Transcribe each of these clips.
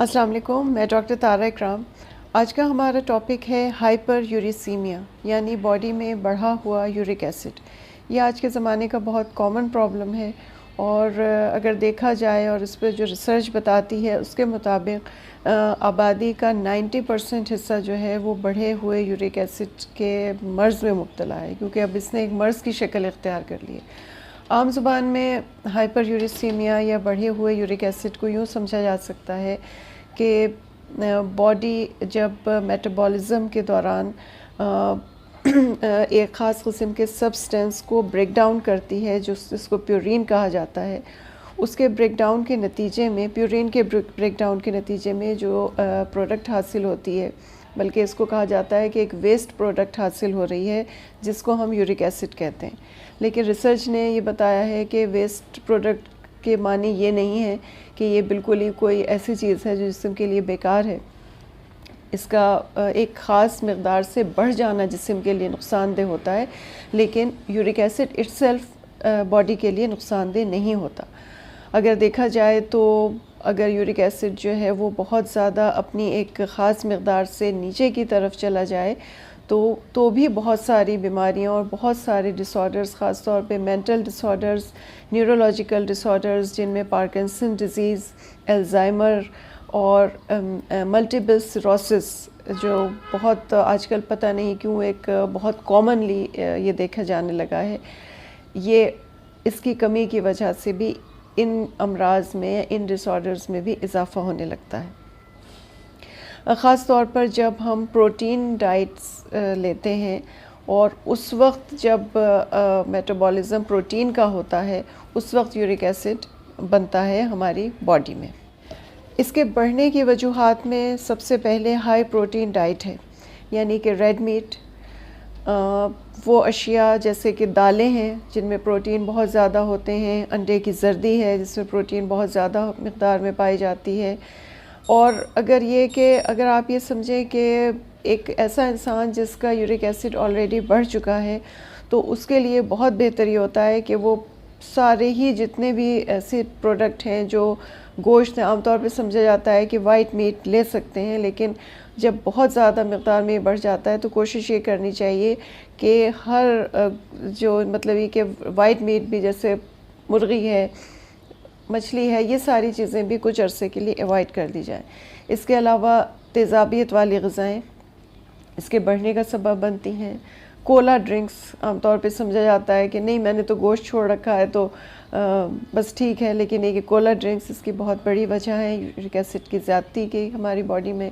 अस्सलाम वालेकुम, मैं डॉक्टर तारा इकराम। आज का हमारा टॉपिक है हाइपर यूरिसीमिया, यानी बॉडी में बढ़ा हुआ यूरिक एसिड। ये आज के ज़माने का बहुत कॉमन प्रॉब्लम है और अगर देखा जाए और इस पर जो रिसर्च बताती है उसके मुताबिक आबादी का 90% हिस्सा जो है वो बढ़े हुए यूरिक एसिड के मर्ज़ में मुब्तला है, क्योंकि अब इसने एक मर्ज़ की शक्ल इख्तियार कर ली है। आम ज़ुबान में हाइपर यूरिसीमिया या बढ़े हुए यूरिक एसिड को यूँ समझा जा सकता है कि बॉडी जब मेटाबॉलिज़्म के दौरान एक ख़ास किस्म के सब्सटेंस को ब्रेक डाउन करती है, जो जिसको प्यूरिन कहा जाता है। उसके ब्रेक डाउन के नतीजे में, प्यूरिन के ब्रेक डाउन के नतीजे में जो प्रोडक्ट हासिल होती है, बल्कि इसको कहा जाता है कि एक वेस्ट प्रोडक्ट हासिल हो रही है जिसको हम यूरिक एसिड कहते हैं। लेकिन रिसर्च ने ये बताया है कि वेस्ट प्रोडक्ट के मानी ये नहीं है कि ये बिल्कुल ही कोई ऐसी चीज़ है जो जिस्म के लिए बेकार है। इसका एक ख़ास मकदार से बढ़ जाना जिस्म के लिए नुकसानदेह होता है, लेकिन यूरिक एसिड इट्सेल्फ बॉडी के लिए नुकसानदेह नहीं होता। अगर देखा जाए तो अगर यूरिक एसिड जो है वो बहुत ज़्यादा अपनी एक ख़ास मकदार से नीचे की तरफ चला जाए तो भी बहुत सारी बीमारियां और बहुत सारे डिसऑर्डर्स, ख़ास तौर पे मेंटल डिसऑर्डर्स, न्यूरोलॉजिकल डिसऑर्डर्स जिनमें पार्किंसन डिज़ीज़, अल्ज़ाइमर और मल्टीपल सिरोसिस, जो बहुत आजकल पता नहीं क्यों एक बहुत कॉमनली ये देखा जाने लगा है, ये इसकी कमी की वजह से भी इन अमराज में, इन डिसऑर्डर्स में भी इजाफ़ा होने लगता है। ख़ास तौर पर जब हम प्रोटीन डाइट्स लेते हैं और उस वक्त जब मेटाबॉलिज़्म प्रोटीन का होता है, उस वक्त यूरिक एसिड बनता है हमारी बॉडी में। इसके बढ़ने की वजूहात में सबसे पहले हाई प्रोटीन डाइट है, यानी कि रेड मीट, वो अशिया जैसे कि दालें हैं जिनमें प्रोटीन बहुत ज़्यादा होते हैं, अंडे की जर्दी है जिसमें प्रोटीन बहुत ज़्यादा मकदार में पाई जाती है। और अगर आप ये समझें कि एक ऐसा इंसान जिसका यूरिक एसिड ऑलरेडी बढ़ चुका है, तो उसके लिए बहुत बेहतर ये होता है कि वो सारे ही जितने भी ऐसे प्रोडक्ट हैं जो गोश्त है, आमतौर पे समझा जाता है कि वाइट मीट ले सकते हैं, लेकिन जब बहुत ज़्यादा मकदार में बढ़ जाता है तो कोशिश ये करनी चाहिए कि हर जो मतलब ये कि वाइट मीट भी, जैसे मुर्गी है, मछली है, ये सारी चीज़ें भी कुछ अरसे के लिए अवॉइड कर दी जाए। इसके अलावा तेज़ाबियत वाली ग़िज़ाएँ इसके बढ़ने का सबब बनती हैं। कोला ड्रिंक्स, आमतौर पे समझा जाता है कि नहीं मैंने तो गोश्त छोड़ रखा है तो बस ठीक है, लेकिन ये कि कोला ड्रिंक्स इसकी बहुत बड़ी वजह है यूरिक एसिड की ज़्यादती की हमारी बॉडी में।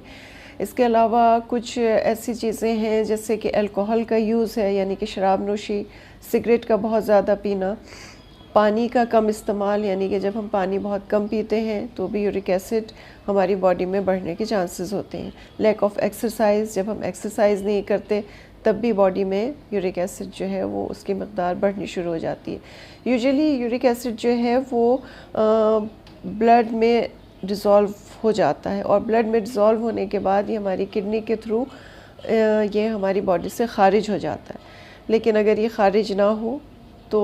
इसके अलावा कुछ ऐसी चीज़ें हैं जैसे कि अल्कोहल का यूज़ है, यानी कि शराब नोशी, सिगरेट का बहुत ज़्यादा पीना, पानी का कम इस्तेमाल, यानी कि जब हम पानी बहुत कम पीते हैं तो भी यूरिक एसिड हमारी बॉडी में बढ़ने के चांसेस होते हैं। लैक ऑफ एक्सरसाइज, जब हम एक्सरसाइज नहीं करते तब भी बॉडी में यूरिक एसिड जो है वो उसकी मकदार बढ़नी शुरू हो जाती है। यूजुअली यूरिक एसिड जो है वो ब्लड में डिज़ोल्व हो जाता है और ब्लड में डिज़ोल्व होने के बाद ये हमारी किडनी के थ्रू ये हमारी बॉडी से ख़ारिज हो जाता है। लेकिन अगर ये ख़ारिज ना हो तो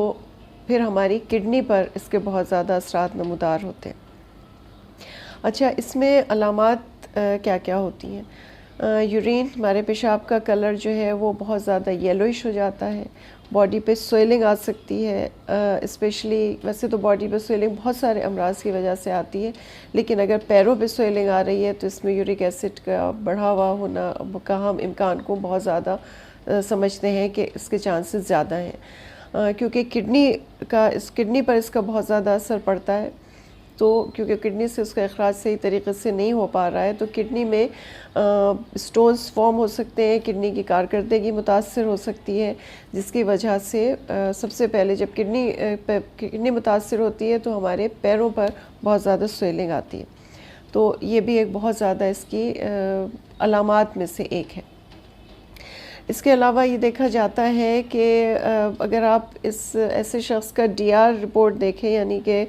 फिर हमारी किडनी पर इसके बहुत ज़्यादा असरात नमूदार होते हैं। अच्छा, इसमें अलामात क्या क्या होती हैं? यूरिन, हमारे पेशाब का कलर जो है वो बहुत ज़्यादा येलोइश हो जाता है। बॉडी पे स्वेलिंग आ सकती है, स्पेशली वैसे तो बॉडी पे स्वेलिंग बहुत सारे अमराज की वजह से आती है, लेकिन अगर पैरों पे स्वेलिंग आ रही है तो इसमें यूरिक एसिड का बढ़ा हुआ होना का हम इम्कान को बहुत ज़्यादा समझते हैं कि इसके चांसेस ज़्यादा हैं, क्योंकि किडनी पर इसका बहुत ज़्यादा असर पड़ता है। तो क्योंकि किडनी से उसका अखराज सही तरीके से नहीं हो पा रहा है तो किडनी में स्टोन्स फॉर्म हो सकते हैं, किडनी की कारकर्दगी मुतासर हो सकती है, जिसकी वजह से सबसे पहले जब किडनी मुतासर होती है तो हमारे पैरों पर बहुत ज़्यादा स्वेलिंग आती है। तो ये भी एक बहुत ज़्यादा इसकी अलामात में से एक है। इसके अलावा ये देखा जाता है कि अगर आप ऐसे शख्स का डीआर रिपोर्ट देखें, यानी कि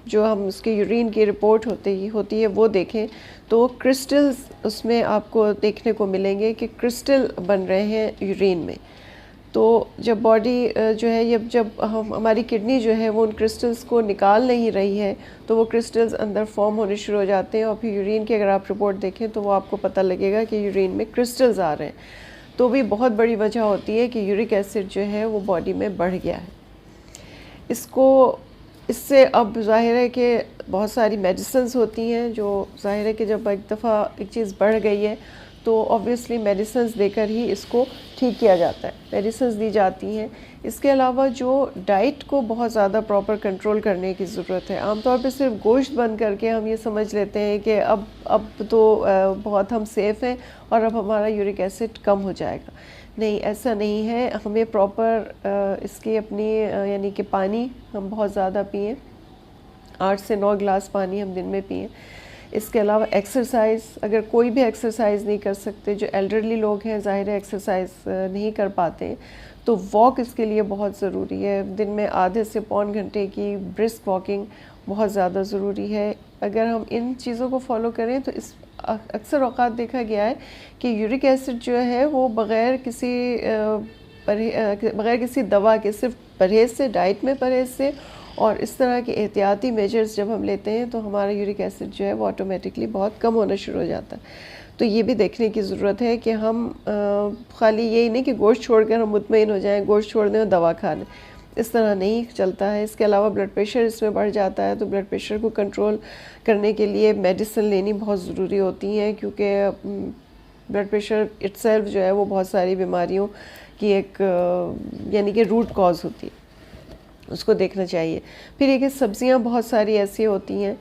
जो हम उसके यूरिन की रिपोर्ट होती है वो देखें, तो क्रिस्टल्स उसमें आपको देखने को मिलेंगे कि क्रिस्टल बन रहे हैं यूरिन में। तो जब बॉडी जो है ये जब हमारी किडनी जो है वो उन क्रिस्टल्स को निकाल नहीं रही है तो वो क्रिस्टल्स अंदर फॉर्म होने शुरू हो जाते हैं और फिर यूरिन की अगर आप रिपोर्ट देखें तो वो आपको पता लगेगा कि यूरिन में क्रिस्टल्स आ रहे हैं। तो भी बहुत बड़ी वजह होती है कि यूरिक एसिड जो है वो बॉडी में बढ़ गया है। इससे अब ज़ाहिर है कि बहुत सारी मेडिसिन्स होती हैं जो ज़ाहिर है कि जब एक दफ़ा एक चीज़ बढ़ गई है तो ऑब्वियसली मेडिसिन्स देकर ही इसको ठीक किया जाता है, मेडिसिन्स दी जाती हैं। इसके अलावा जो डाइट को बहुत ज़्यादा प्रॉपर कंट्रोल करने की ज़रूरत है। आमतौर पे सिर्फ गोश्त बंद करके हम ये समझ लेते हैं कि अब तो बहुत हम सेफ़ हैं और अब हमारा यूरिक एसिड कम हो जाएगा। नहीं, ऐसा नहीं है। हमें प्रॉपर इसकी अपनी यानी कि पानी हम बहुत ज़्यादा पिएँ, 8 से 9 गिलास पानी हम दिन में पिएँ। इसके अलावा एक्सरसाइज, अगर कोई भी एक्सरसाइज नहीं कर सकते, जो एल्डरली लोग हैं ज़ाहिर है एक्सरसाइज नहीं कर पाते, तो वॉक इसके लिए बहुत ज़रूरी है। दिन में आधे से पौन घंटे की ब्रिस्क वॉकिंग बहुत ज़्यादा ज़रूरी है। अगर हम इन चीज़ों को फॉलो करें तो इस अक्सर औक़ात देखा गया है कि यूरिक एसिड जो है वो बग़ैर किसी दवा के, सिर्फ परहेज़ से, डाइट में परहेज़ से और इस तरह के एहतियाती मेजर्स जब हम लेते हैं तो हमारा यूरिक एसिड जो है वो ऑटोमेटिकली बहुत कम होना शुरू हो जाता है। तो ये भी देखने की ज़रूरत है कि हम खाली यही नहीं कि गोश्त छोड़कर हम मुतमईन हो जाएं, गोश्त छोड़ दें और दवा खा लें, इस तरह नहीं चलता है। इसके अलावा ब्लड प्रेशर इसमें बढ़ जाता है, तो ब्लड प्रेशर को कंट्रोल करने के लिए मेडिसिन लेनी बहुत ज़रूरी होती है, क्योंकि ब्लड प्रेशर इटसेल्फ जो है वो बहुत सारी बीमारियों की एक यानी कि रूट कॉज होती है, उसको देखना चाहिए। फिर ये कि सब्ज़ियाँ बहुत सारी ऐसी होती हैं,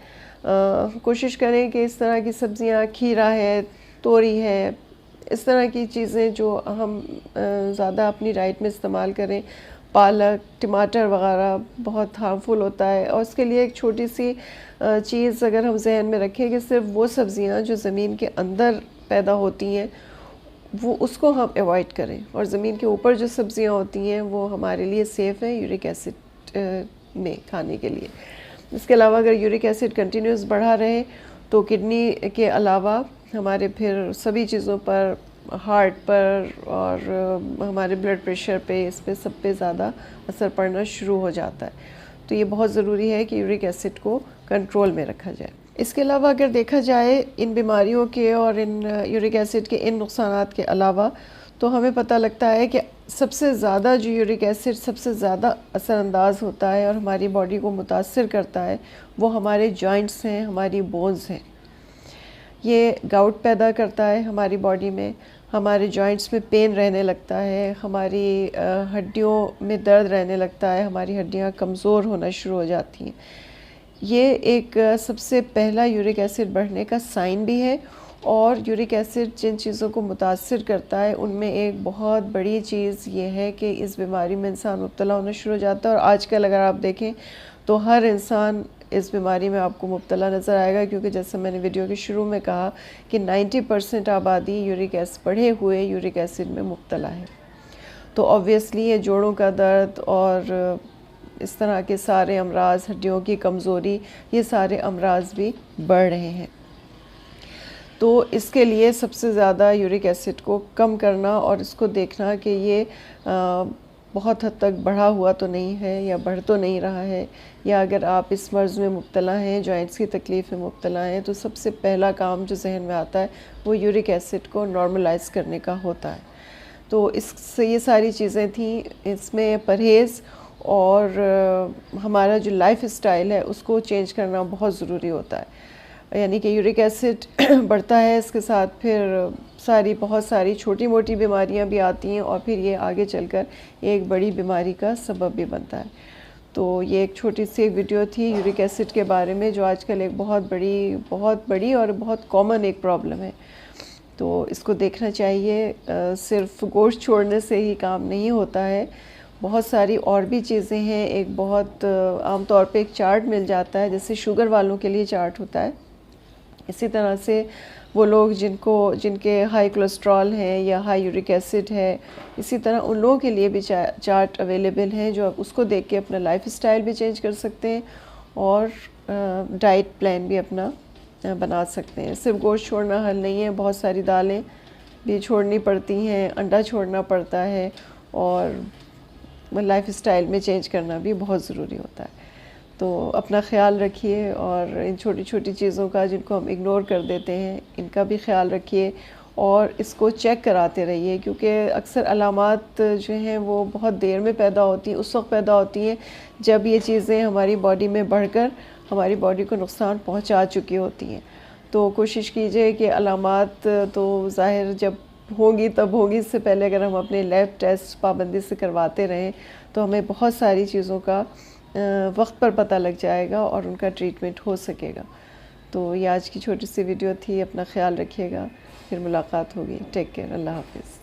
कोशिश करें कि इस तरह की सब्ज़ियाँ, खीरा है, तोरी है, इस तरह की चीज़ें जो हम ज़्यादा अपनी डाइट में इस्तेमाल करें। पालक, टमाटर वगैरह बहुत हार्मफुल होता है, और उसके लिए एक छोटी सी चीज़ अगर हम जहन में रखें कि सिर्फ वो सब्ज़ियाँ जो ज़मीन के अंदर पैदा होती हैं वो उसको हम अवॉइड करें, और ज़मीन के ऊपर जो सब्ज़ियाँ होती हैं वो हमारे लिए सेफ़ है यूरिक एसिड में खाने के लिए। इसके अलावा अगर यूरिक एसिड कंटिन्यूस बढ़ा रहे तो किडनी के अलावा हमारे फिर सभी चीज़ों पर, हार्ट पर और हमारे ब्लड प्रेशर पे, इस पे सब पे ज़्यादा असर पड़ना शुरू हो जाता है। तो ये बहुत ज़रूरी है कि यूरिक एसिड को कंट्रोल में रखा जाए। इसके अलावा अगर देखा जाए इन बीमारियों के और इन यूरिक एसिड के इन नुकसानात के अलावा, तो हमें पता लगता है कि सबसे ज़्यादा जो यूरिक एसिड सबसे ज़्यादा असरअंदाज होता है और हमारी बॉडी को मुतासिर करता है वो हमारे जॉइंट्स हैं, हमारी बोन्स हैं। ये गाउट पैदा करता है हमारी बॉडी में, हमारे जॉइंट्स में पेन रहने लगता है, हमारी हड्डियों में दर्द रहने लगता है, हमारी हड्डियाँ कमज़ोर होना शुरू हो जाती हैं। ये एक सबसे पहला यूरिक एसिड बढ़ने का साइन भी है। और यूरिक एसिड जिन चीज़ों को मुतासिर करता है उनमें एक बहुत बड़ी चीज़ ये है कि इस बीमारी में इंसान मुब्तला होना शुरू हो जाता है। और आजकल अगर आप देखें तो हर इंसान इस बीमारी में आपको मुब्तला नज़र आएगा, क्योंकि जैसे मैंने वीडियो के शुरू में कहा कि 90% आबादी बढ़े हुए यूरिक एसिड में मुब्तला है। तो ऑब्वियसली ये जोड़ों का दर्द और इस तरह के सारे अमराज, हड्डियों की कमज़ोरी, ये सारे अमराज भी बढ़ रहे हैं। तो इसके लिए सबसे ज़्यादा यूरिक एसिड को कम करना और इसको देखना कि ये बहुत हद तक बढ़ा हुआ तो नहीं है या बढ़ तो नहीं रहा है, या अगर आप इस मर्ज़ में मुब्तला हैं, जॉइंट्स की तकलीफ़ में मुब्तला हैं, तो सबसे पहला काम जो जहन में आता है वो यूरिक एसिड को नॉर्मलाइज़ करने का होता है। तो इससे ये सारी चीज़ें थी, इसमें परहेज़ और हमारा जो लाइफ स्टाइल है उसको चेंज करना बहुत ज़रूरी होता है। यानी कि यूरिक एसिड बढ़ता है, इसके साथ फिर बहुत सारी छोटी मोटी बीमारियां भी आती हैं और फिर ये आगे चलकर एक बड़ी बीमारी का सबब भी बनता है। तो ये एक छोटी सी वीडियो थी यूरिक एसिड के बारे में, जो आजकल एक बहुत बड़ी और बहुत कॉमन एक प्रॉब्लम है। तो इसको देखना चाहिए। सिर्फ गोश्त छोड़ने से ही काम नहीं होता है, बहुत सारी और भी चीज़ें हैं। एक बहुत आमतौर पे एक चार्ट मिल जाता है, जैसे शुगर वालों के लिए चार्ट होता है, इसी तरह से वो लोग जिनके हाई कोलेस्ट्रॉल है या हाई यूरिक एसिड है, इसी तरह उन लोगों के लिए भी चार्ट अवेलेबल हैं, जो उसको देख के अपना लाइफ स्टाइल भी चेंज कर सकते हैं और डाइट प्लान भी अपना बना सकते हैं। सिर्फ गोश्त छोड़ना हल नहीं है, बहुत सारी दालें भी छोड़नी पड़ती हैं, अंडा छोड़ना पड़ता है और लाइफ स्टाइल में चेंज करना भी बहुत ज़रूरी होता है। तो अपना ख्याल रखिए और इन छोटी छोटी चीज़ों का जिनको हम इग्नोर कर देते हैं इनका भी ख्याल रखिए और इसको चेक कराते रहिए, क्योंकि अक्सर अलामात जो हैं वो बहुत देर में पैदा होती हैं, उस वक्त पैदा होती हैं जब ये चीज़ें हमारी बॉडी में बढ़कर हमारी बॉडी को नुकसान पहुंचा चुकी होती हैं। तो कोशिश कीजिए कि अलामात तो ज़ाहिर जब होंगी तब होंगी, इससे पहले अगर हम अपने लैब टेस्ट पाबंदी से करवाते रहें तो हमें बहुत सारी चीज़ों का वक्त पर पता लग जाएगा और उनका ट्रीटमेंट हो सकेगा। तो ये आज की छोटी सी वीडियो थी। अपना ख्याल रखिएगा, फिर मुलाकात होगी। टेक केयर, अल्लाह हाफिज़।